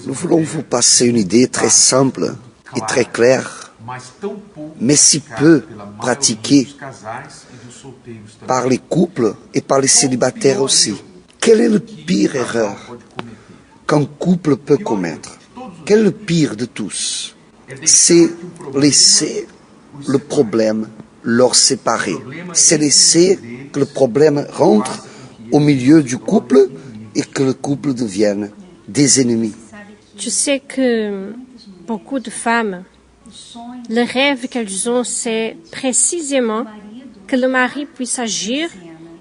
Nous voulons vous passer une idée très simple et très claire, mais si peu pratiquée par les couples et par les célibataires aussi. Quelle est la pire erreur qu'un couple peut commettre? Quel est le pire de tous? C'est laisser le problème leur séparer. C'est laisser que le problème rentre au milieu du couple et que le couple devienne des ennemis. Tu sais que beaucoup de femmes, le rêve qu'elles ont, c'est précisément que le mari puisse agir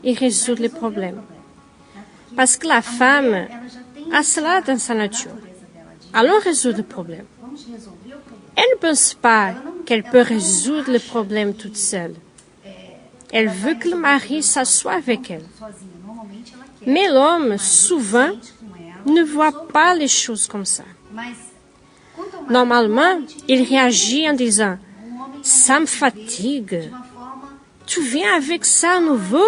et résoudre les problèmes. Parce que la femme a cela dans sa nature. Allons résoudre le problème. Elle ne pense pas qu'elle peut résoudre le problème toute seule. Elle veut que le mari s'assoie avec elle. Mais l'homme, souvent, ne voit pas les choses comme ça. Normalement, il réagit en disant « Ça me fatigue. Tu viens avec ça à nouveau?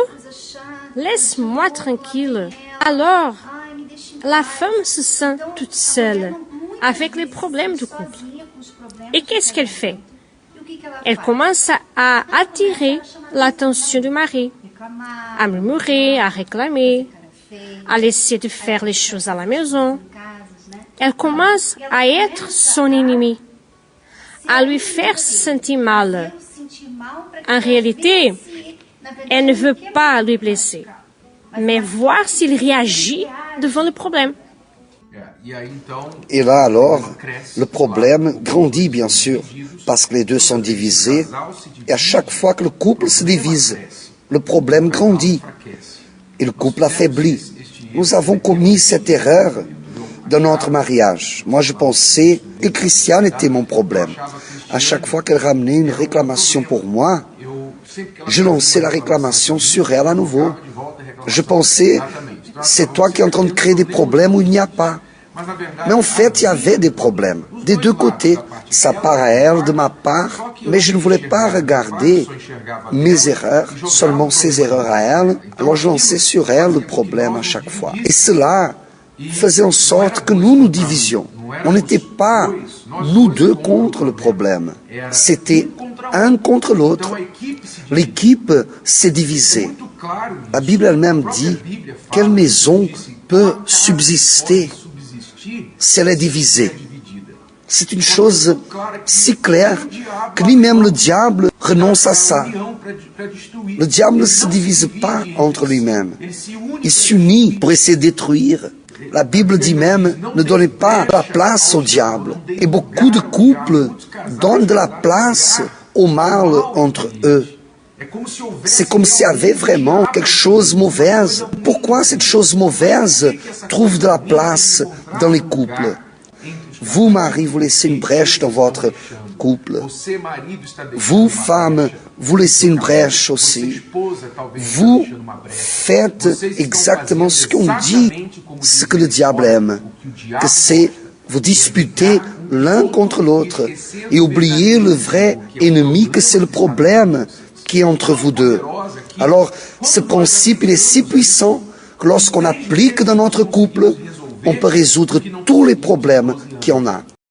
Laisse-moi tranquille. » Alors, la femme se sent toute seule avec les problèmes du couple. Et qu'est-ce qu'elle fait? Elle commence à attirer l'attention du mari, à murmurer, à réclamer, à essayer de faire les choses à la maison. Elle commence à être son ennemi, à lui faire se sentir mal. En réalité, elle ne veut pas lui blesser, mais voir s'il réagit devant le problème. Et là alors, le problème grandit bien sûr, parce que les deux sont divisés, et à chaque fois que le couple se divise, le problème grandit, et le couple affaiblit. Nous avons commis cette erreur dans notre mariage. Moi, je pensais que Christiane était mon problème. À chaque fois qu'elle ramenait une réclamation pour moi, je lançais la réclamation sur elle à nouveau. Je pensais, c'est toi qui es en train de créer des problèmes où il n'y a pas. Mais en fait, il y avait des problèmes, des deux côtés. Sa part à elle, de ma part, mais je ne voulais pas regarder mes erreurs, seulement ses erreurs à elle. Alors je lançais sur elle le problème à chaque fois. Et cela faisait en sorte que nous nous divisions. On n'était pas nous deux contre le problème. C'était un contre l'autre. L'équipe s'est divisée. La Bible elle-même dit quelle maison peut subsister si elle est divisée. C'est une chose si claire que ni même le diable renonce à ça. Le diable ne se divise pas entre lui-même. Il s'unit pour essayer de détruire. La Bible dit même, ne donnez pas la place au diable. Et beaucoup de couples donnent de la place au mal entre eux. C'est comme s'il y avait vraiment quelque chose de mauvaise. Pourquoi cette chose mauvaise trouve de la place dans les couples? Vous, mari, vous laissez une brèche dans votre couple. Vous, femme, vous laissez une brèche aussi. Vous faites exactement ce qu'on dit, ce que le diable aime, que c'est vous disputer l'un contre l'autre et oublier le vrai ennemi que c'est le problème qui est entre vous deux. Alors, ce principe, il est si puissant que lorsqu'on applique dans notre couple, on peut résoudre tous les problèmes qu'il y en a.